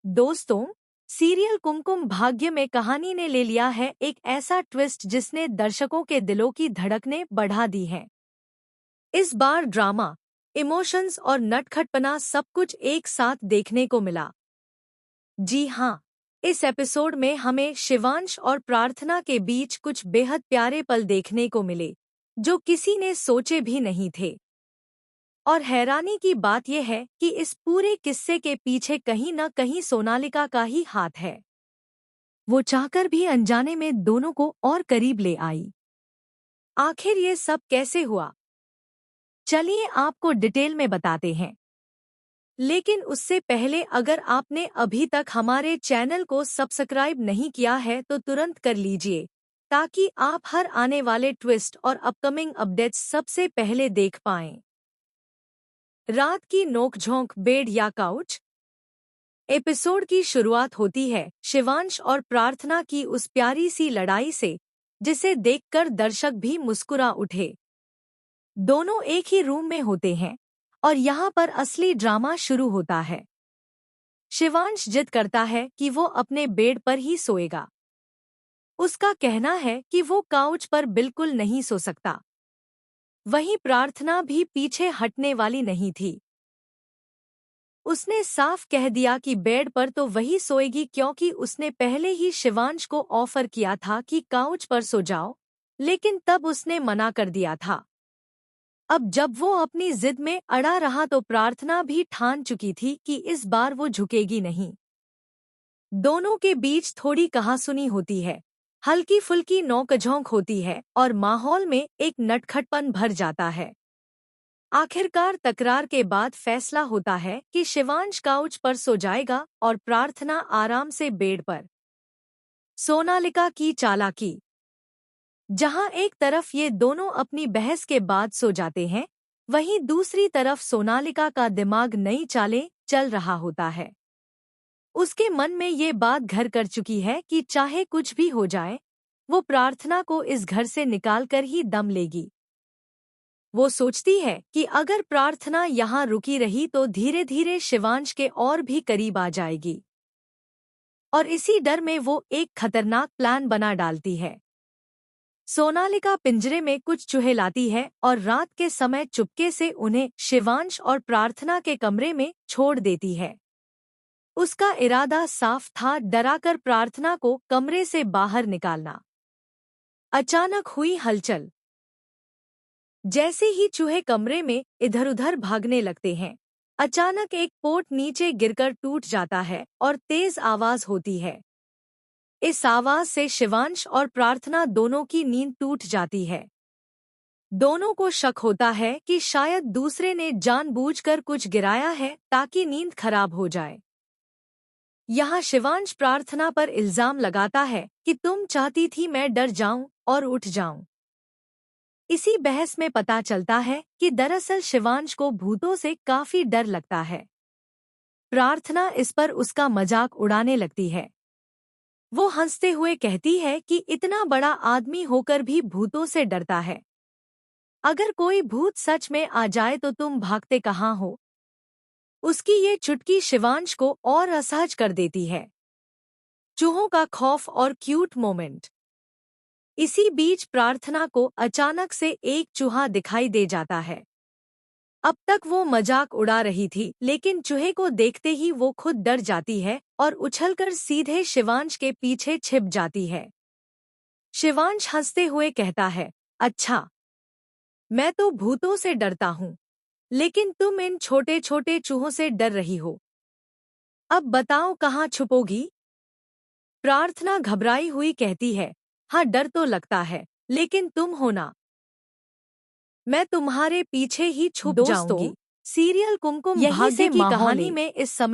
दोस्तों, सीरियल कुमकुम भाग्य में कहानी ने ले लिया है एक ऐसा ट्विस्ट जिसने दर्शकों के दिलों की धड़कनें बढ़ा दी हैं। इस बार ड्रामा, इमोशंस और नटखटपना सब कुछ एक साथ देखने को मिला। जी हाँ, इस एपिसोड में हमें शिवांश और प्रार्थना के बीच कुछ बेहद प्यारे पल देखने को मिले, जो किसी ने सोचे भी नहीं थे। और हैरानी की बात यह है कि इस पूरे किस्से के पीछे कहीं न कहीं सोनालिका का ही हाथ है। वो चाहकर भी अनजाने में दोनों को और करीब ले आई। आखिर ये सब कैसे हुआ? चलिए आपको डिटेल में बताते हैं। लेकिन उससे पहले अगर आपने अभी तक हमारे चैनल को सब्सक्राइब नहीं किया है तो तुरंत कर लीजिए, ताकि आप हर आने वाले ट्विस्ट और अपकमिंग अपडेट्स सबसे पहले देख पाएं। रात की नोकझोंक, बेड या काउच। एपिसोड की शुरुआत होती है शिवांश और प्रार्थना की उस प्यारी सी लड़ाई से, जिसे देखकर दर्शक भी मुस्कुरा उठे। दोनों एक ही रूम में होते हैं और यहाँ पर असली ड्रामा शुरू होता है। शिवांश जिद करता है कि वो अपने बेड पर ही सोएगा। उसका कहना है कि वो काउच पर बिल्कुल नहीं सो सकता। वहीं प्रार्थना भी पीछे हटने वाली नहीं थी। उसने साफ कह दिया कि बेड पर तो वही सोएगी, क्योंकि उसने पहले ही शिवांश को ऑफर किया था कि काउच पर सो जाओ, लेकिन तब उसने मना कर दिया था। अब जब वो अपनी जिद में अड़ा रहा तो प्रार्थना भी ठान चुकी थी कि इस बार वो झुकेगी नहीं। दोनों के बीच थोड़ी कहासुनी होती है, हल्की फुल्की नोकझोंक होती है और माहौल में एक नटखटपन भर जाता है। आखिरकार तकरार के बाद फैसला होता है कि शिवांश काउच पर सो जाएगा और प्रार्थना आराम से बेड पर। सोनालिका की चालाकी। जहां एक तरफ ये दोनों अपनी बहस के बाद सो जाते हैं, वहीं दूसरी तरफ सोनालिका का दिमाग नई चालें चल रहा होता है। उसके मन में ये बात घर कर चुकी है कि चाहे कुछ भी हो जाए, वो प्रार्थना को इस घर से निकालकर ही दम लेगी। वो सोचती है कि अगर प्रार्थना यहाँ रुकी रही तो धीरे धीरे शिवांश के और भी करीब आ जाएगी। और इसी डर में वो एक खतरनाक प्लान बना डालती है। सोनालिका पिंजरे में कुछ चूहे लाती है और रात के समय चुपके से उन्हें शिवांश और प्रार्थना के कमरे में छोड़ देती है। उसका इरादा साफ था, डराकर प्रार्थना को कमरे से बाहर निकालना। अचानक हुई हलचल। जैसे ही चूहे कमरे में इधर-उधर भागने लगते हैं, अचानक एक पोट नीचे गिरकर टूट जाता है और तेज आवाज होती है। इस आवाज से शिवांश और प्रार्थना दोनों की नींद टूट जाती है। दोनों को शक होता है कि शायद दूसरे ने जानबूझकर कुछ गिराया है ताकि नींद खराब हो जाए। यहाँ शिवांश प्रार्थना पर इल्जाम लगाता है कि तुम चाहती थी मैं डर जाऊं और उठ जाऊं। इसी बहस में पता चलता है कि दरअसल शिवांश को भूतों से काफी डर लगता है। प्रार्थना इस पर उसका मजाक उड़ाने लगती है। वो हंसते हुए कहती है कि इतना बड़ा आदमी होकर भी भूतों से डरता है। अगर कोई भूत सच में आ जाए तो तुम भागते कहाँ हो? उसकी ये चुटकी शिवांश को और असहज कर देती है। चूहों का खौफ और क्यूट मोमेंट। इसी बीच प्रार्थना को अचानक से एक चूहा दिखाई दे जाता है। अब तक वो मजाक उड़ा रही थी, लेकिन चूहे को देखते ही वो खुद डर जाती है और उछलकर सीधे शिवांश के पीछे छिप जाती है। शिवांश हंसते हुए कहता है, अच्छा, मैं तो भूतों से डरता हूँ, लेकिन तुम इन छोटे छोटे चूहों से डर रही हो। अब बताओ कहाँ छुपोगी? प्रार्थना घबराई हुई कहती है, हाँ डर तो लगता है, लेकिन तुम हो ना, मैं तुम्हारे पीछे ही छुप जाऊंगी। सीरियल कुमकुम भाग्य की कहानी में इस समय